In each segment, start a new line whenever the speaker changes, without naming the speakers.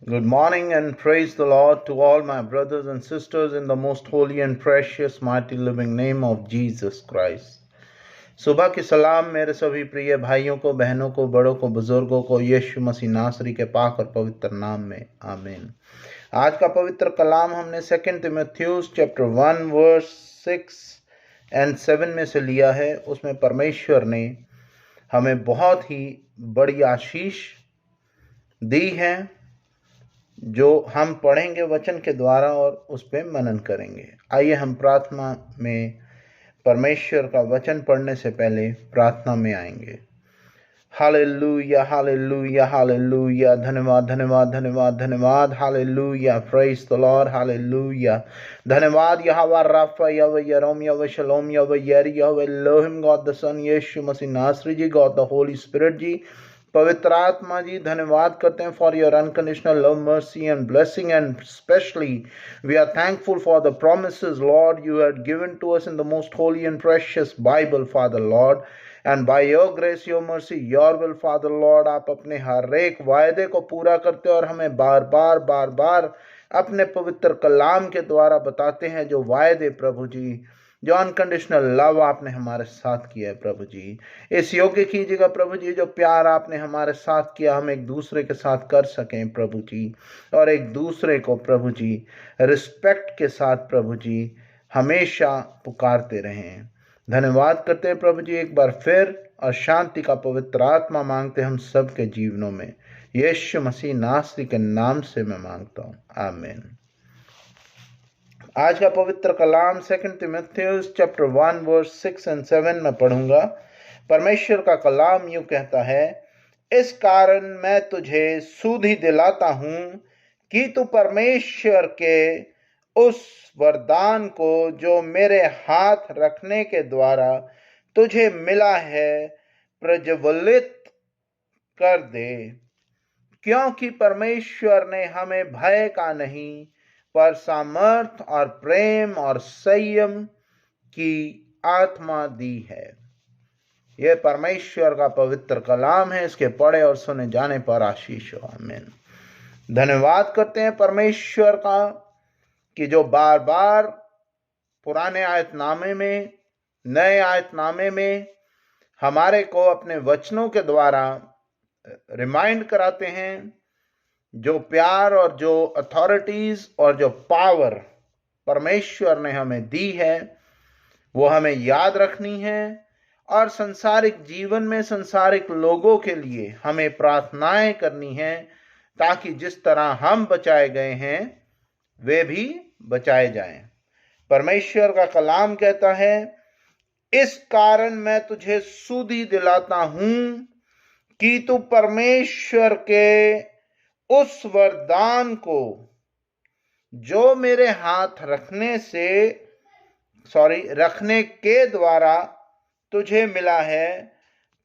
Good morning and praise the Lord to all my brothers and sisters in the most holy and precious mighty living name of Jesus Christ. सुबह की सलाम मेरे सभी प्रिय भाइयों को, बहनों को, बड़ों को, बुजुर्गों को यीशु मसीह नासरी के पाक और पवित्र नाम में आमीन। आज का पवित्र कलाम हमने 2 तिमुथियुस चैप्टर 1 वर्स 6 एंड 7 में से लिया है। उसमें परमेश्वर ने हमें बहुत ही बड़ी आशीष दी है जो हम पढ़ेंगे वचन के द्वारा और उस पर मनन करेंगे। आइए हम प्रार्थना में परमेश्वर का वचन पढ़ने से पहले प्रार्थना में आएंगे। Hallelujah, hallelujah, hallelujah. धन्यवाद, धन्यवाद, धन्यवाद, धन्यवाद। Hallelujah, praise the lord. Hallelujah, धन्यवाद। यहोवा राफा, यहोवा यरोम, यहोवा शलोम, यहोवा यरी, यहोवा एलोहिम, गॉड द सन, यीशु मसीह नासरी ji, God the Holy Spirit ji, पवित्र आत्मा जी, धन्यवाद करते हैं for your unconditional love, mercy and blessing, and specially we are thankful for the promises, Lord, you had given to us in the most holy and precious Bible, Father Lord, and by your grace, your mercy, your will, Father Lord, आप अपने हर एक वायदे को पूरा करते और हमें बार बार अपने पवित्र कलाम के द्वारा बताते हैं जो वायदे, प्रभु जी, जो अनकंडीशनल लव आपने हमारे साथ किया है प्रभु जी, इस योग्य कीजिएगा प्रभु जी। जो प्यार आपने हमारे साथ किया हम एक दूसरे के साथ कर सकें प्रभु जी, और एक दूसरे को प्रभु जी रिस्पेक्ट के साथ प्रभु जी हमेशा पुकारते रहें। धन्यवाद करते हैं प्रभु जी एक बार फिर, और शांति का पवित्र आत्मा मांगते हम सब के जीवनों में। यीशु मसीह नासरी के नाम से मैं मांगता हूँ, आमीन। आज का पवित्र कलाम 2 तिमुथियुस चैप्टर 1 वर्स 6 एंड 7 में पढ़ूंगा। परमेश्वर का कलाम यूं कहता है, इस कारण मैं तुझे सुधि दिलाता हूं कि तू परमेश्वर के उस वरदान को जो मेरे हाथ रखने के द्वारा तुझे मिला है प्रज्वलित कर दे, क्योंकि परमेश्वर ने हमें भय का नहीं पर सामर्थ और प्रेम और संयम की आत्मा दी है। यह परमेश्वर का पवित्र कलाम है। इसके पढ़े और सुने जाने पर आशीष हो, आमीन। धन्यवाद करते हैं परमेश्वर का कि जो बार बार पुराने आयतनामे में, नए आयतनामे में हमारे को अपने वचनों के द्वारा रिमाइंड कराते हैं। जो प्यार और जो अथॉरिटीज और जो पावर परमेश्वर ने हमें दी है वो हमें याद रखनी है, और संसारिक जीवन में संसारिक लोगों के लिए हमें प्रार्थनाएं करनी है, ताकि जिस तरह हम बचाए गए हैं वे भी बचाए जाएं। परमेश्वर का कलाम कहता है, इस कारण मैं तुझे सुधि दिलाता हूं कि तू परमेश्वर के उस वरदान को जो मेरे हाथ रखने के द्वारा तुझे मिला है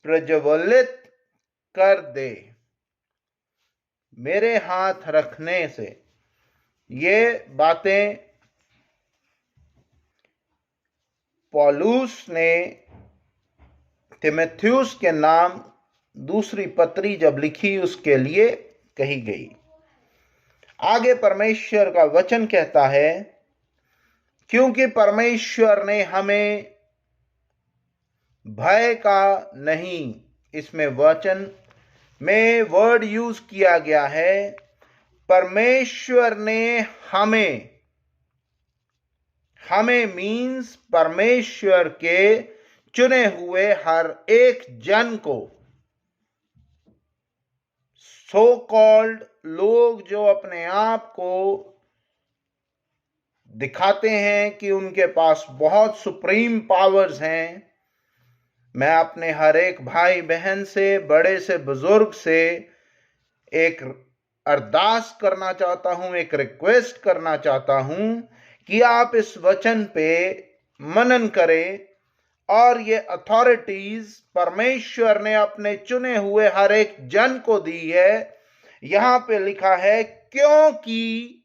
प्रज्वलित कर दे। मेरे हाथ रखने से, ये बातें पौलुस ने तिमुथियुस के नाम दूसरी पत्री जब लिखी उसके लिए कही गई। आगे परमेश्वर का वचन कहता है, क्योंकि परमेश्वर ने हमें भय का नहीं, इसमें वचन में वर्ड यूज किया गया है, परमेश्वर ने हमें मीन्स परमेश्वर के चुने हुए हर एक जन को, सो कॉल्ड लोग जो अपने आप को दिखाते हैं कि उनके पास बहुत सुप्रीम पावर्स हैं। मैं अपने हर एक भाई बहन से, बड़े से बुजुर्ग से एक अरदास करना चाहता हूं, एक रिक्वेस्ट करना चाहता हूं कि आप इस वचन पे मनन करें, और ये अथॉरिटीज परमेश्वर ने अपने चुने हुए हर एक जन को दी है। यहां पे लिखा है, क्योंकि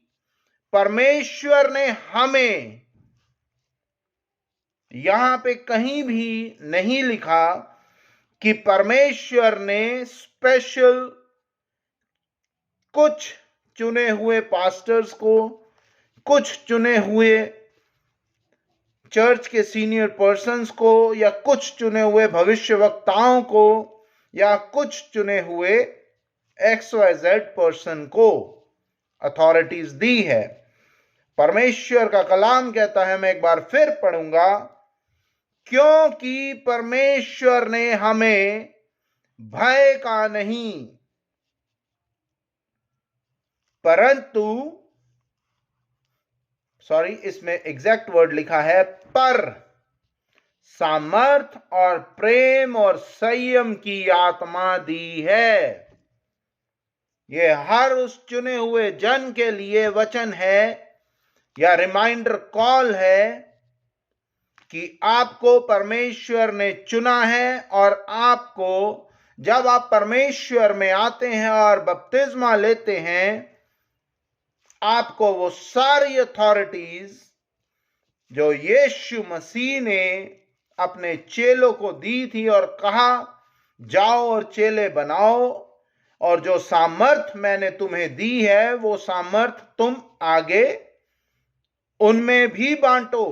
परमेश्वर ने हमें, यहां पे कहीं भी नहीं लिखा कि परमेश्वर ने स्पेशल कुछ चुने हुए पास्टर्स को, कुछ चुने हुए चर्च के सीनियर पर्सन्स को, या कुछ चुने हुए भविष्यवक्ताओं को, या कुछ चुने हुए XYZ पर्सन को अथॉरिटीज दी है। परमेश्वर का कलाम कहता है, मैं एक बार फिर पढ़ूंगा, क्योंकि परमेश्वर ने हमें भय का नहीं परंतु, इसमें एग्जैक्ट वर्ड लिखा है, पर सामर्थ और प्रेम और संयम की आत्मा दी है। यह हर उस चुने हुए जन के लिए वचन है या रिमाइंडर कॉल है कि आपको परमेश्वर ने चुना है, और आपको जब आप परमेश्वर में आते हैं और बपतिस्मा लेते हैं, आपको वो सारी अथॉरिटीज जो यीशु मसीह ने अपने चेलों को दी थी और कहा जाओ और चेले बनाओ, और जो सामर्थ मैंने तुम्हें दी है वो सामर्थ तुम आगे उनमें भी बांटो।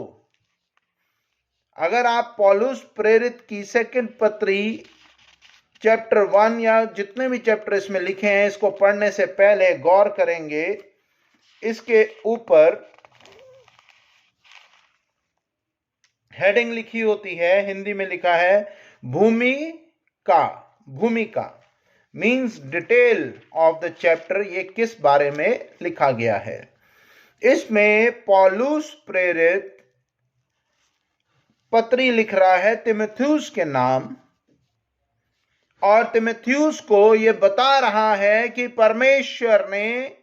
अगर आप पौलुस प्रेरित की सेकंड पत्री चैप्टर 1 या जितने भी चैप्टर इसमें लिखे हैं, इसको पढ़ने से पहले गौर करेंगे, इसके ऊपर हेडिंग लिखी होती है, हिंदी में लिखा है भूमिका। भूमिका means detail of the chapter, ये किस बारे में लिखा गया है। इसमें पौलुस प्रेरित पत्री लिख रहा है तीमुथियुस के नाम, और तीमुथियुस को यह बता रहा है कि परमेश्वर ने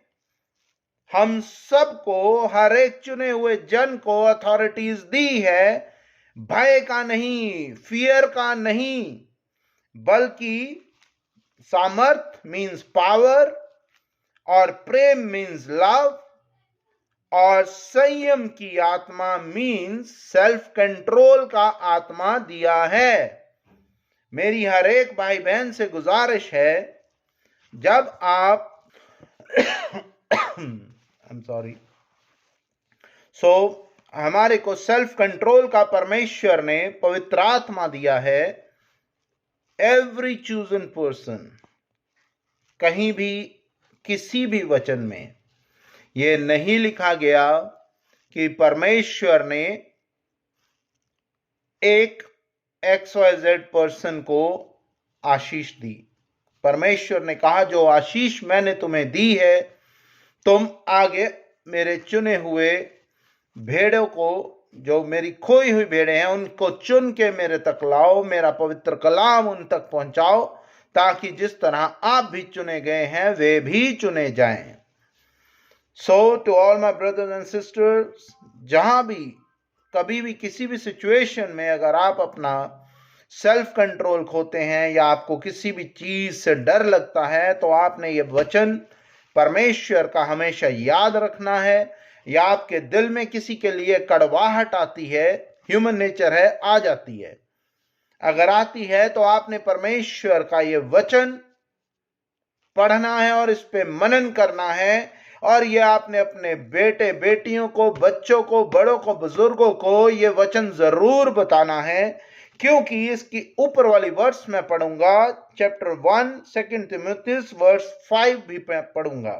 हम सबको, हर एक चुने हुए जन को अथॉरिटीज दी है, भय का नहीं, फियर का नहीं, बल्कि सामर्थ मीन्स पावर, और प्रेम मीन्स लव, और संयम की आत्मा मीन्स सेल्फ कंट्रोल का आत्मा दिया है। मेरी हर एक भाई बहन से गुजारिश है, जब आप हमारे को सेल्फ कंट्रोल का परमेश्वर ने पवित्र आत्मा दिया है। एवरी चूजन पर्सन, कहीं भी किसी भी वचन में यह नहीं लिखा गया कि परमेश्वर ने एक XYZ पर्सन को आशीष दी। परमेश्वर ने कहा, जो आशीष मैंने तुम्हें दी है, तुम आगे मेरे चुने हुए भेड़ों को, जो मेरी खोई हुई भेड़ें हैं, उनको चुन के मेरे तक लाओ, मेरा पवित्र कलाम उन तक पहुंचाओ, ताकि जिस तरह आप भी चुने गए हैं वे भी चुने जाएं। So to all my brothers and sisters, जहां भी कभी भी किसी भी सिचुएशन में अगर आप अपना सेल्फ कंट्रोल खोते हैं या आपको किसी भी चीज से डर लगता है, तो आपने ये वचन परमेश्वर का हमेशा याद रखना है। या आपके दिल में किसी के लिए कड़वाहट आती है, ह्यूमन नेचर है, आ जाती है, अगर आती है तो आपने परमेश्वर का ये वचन पढ़ना है और इस पे मनन करना है, और ये आपने अपने बेटे बेटियों को, बच्चों को, बड़ों को, बुजुर्गों को ये वचन जरूर बताना है, क्योंकि इसकी ऊपर वाली वर्स मैं पढ़ूंगा, चैप्टर 1 2 तीमुथियुस वर्स 5 भी पढ़ूंगा।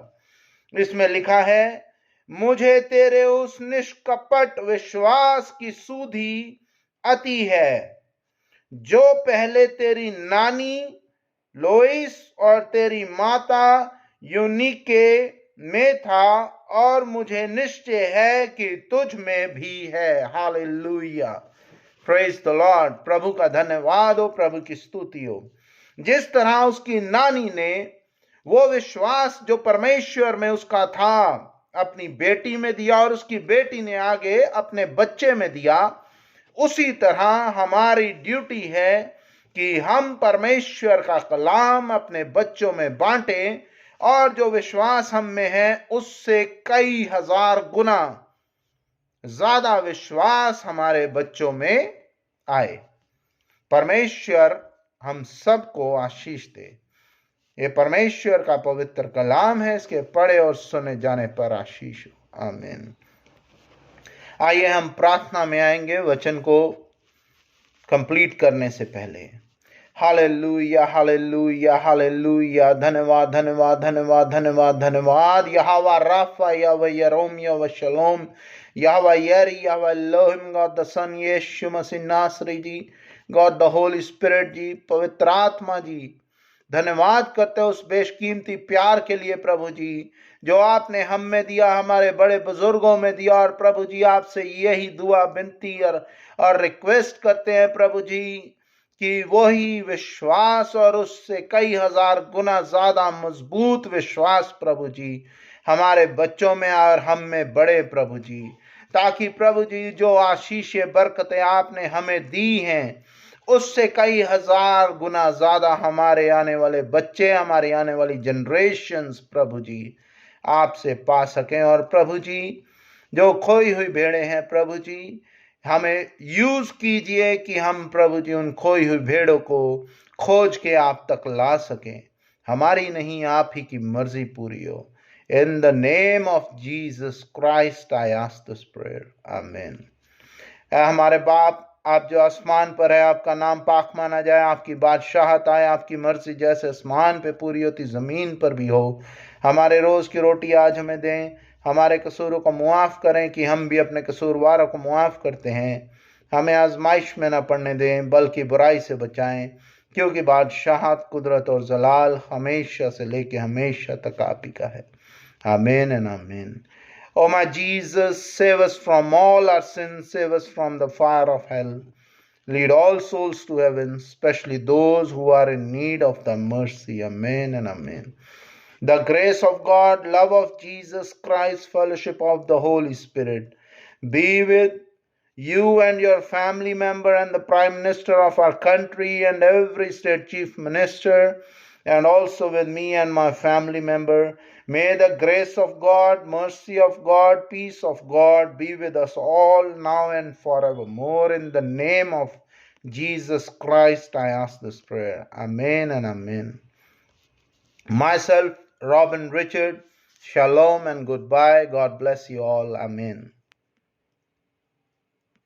इसमें लिखा है, मुझे तेरे उस निष्कपट विश्वास की सुधि अति है, जो पहले तेरी नानी लोइस और तेरी माता यूनिके में था, और मुझे निश्चय है कि तुझ में भी है। Hallelujah, praise the lord. प्रभु का धन्यवाद हो, प्रभु की स्तुति हो। जिस तरह उसकी नानी ने वो विश्वास जो परमेश्वर में उसका था अपनी बेटी में दिया, और उसकी बेटी ने आगे अपने बच्चे में दिया, उसी तरह हमारी ड्यूटी है कि हम परमेश्वर का कलाम अपने बच्चों में बांटें, और जो विश्वास हम में है उससे कई हजार गुना ज्यादा विश्वास हमारे बच्चों में आए। परमेश्वर हम सबको आशीष दे। ये परमेश्वर का पवित्र कलाम है, इसके पढ़े और सुने जाने पर आशीष हो। आमीन। आइए हम प्रार्थना में आएंगे वचन को कंप्लीट करने से पहले। Hallelujah, hallelujah, hallelujah. धन्यवाद, धन्यवाद, धन्यवाद, धन्यवाद, धन्यवाद। यहोवा राफा, यहोवा यरोम, यहोवा शलोम, यहोवा यरी, यहोवा एलोहिम, गॉड द सन, यीशु मसीह नासरी ji, God the Holy Spirit ji, पवित्र आत्मा जी, धन्यवाद करते हो उस बेशकीमती प्यार के लिए प्रभु जी, जो आपने हम में दिया, हमारे बड़े बुजुर्गों में दिया। और प्रभु जी आपसे यही दुआ, विनती और रिक्वेस्ट करते हैं प्रभु जी कि वही विश्वास और उससे कई हजार गुना ज्यादा मजबूत विश्वास प्रभु जी हमारे बच्चों में और हम में बढ़े प्रभु जी, ताकि प्रभु जी जो आशीषें बरकतें आपने हमें दी हैं उससे कई हजार गुना ज्यादा हमारे आने वाले बच्चे, हमारी आने वाली जनरेशन्स प्रभु जी आपसे पा सकें। और प्रभु जी जो खोई हुई भेड़ें हैं प्रभु जी, हमें यूज कीजिए कि हम प्रभु जी उन खोई हुई भेड़ों को खोज के आप तक ला सकें। हमारी नहीं, आप ही की मर्जी पूरी हो। In the name of Jesus Christ I ask this prayer, आमीन। हमारे बाप, आप जो आसमान पर है, आपका नाम पाक माना जाए, आपकी बादशाहत आए, आपकी मर्जी जैसे आसमान पे पूरी होती जमीन पर भी हो। हमारे रोज की रोटी आज हमें दें, हमारे कसूरों को मुआफ करें कि हम भी अपने कसूरवारों को मुआफ करते हैं। हमें आजमाइश में न पड़ने दें, बल्कि बुराई से बचाएं, क्योंकि बादशाहत, कुदरत और जलाल हमेशा से लेके हमेशा तक आप ही का है। आमीन एंड आमीन। Oh my Jesus, save us from all our sins, save us from the fire of hell. Lead all souls to heaven, especially those who are in need of thy mercy. Amen and amen. The grace of God, love of Jesus Christ, fellowship of the Holy Spirit be with you and your family member and the Prime Minister of our country and every state chief minister, and also with me and my family member. May the grace of God, mercy of God, peace of God be with us all now and forevermore. In the name of Jesus Christ, I ask this prayer. Amen and amen. Myself, Robin Richard, shalom and goodbye. God bless you all. Amen.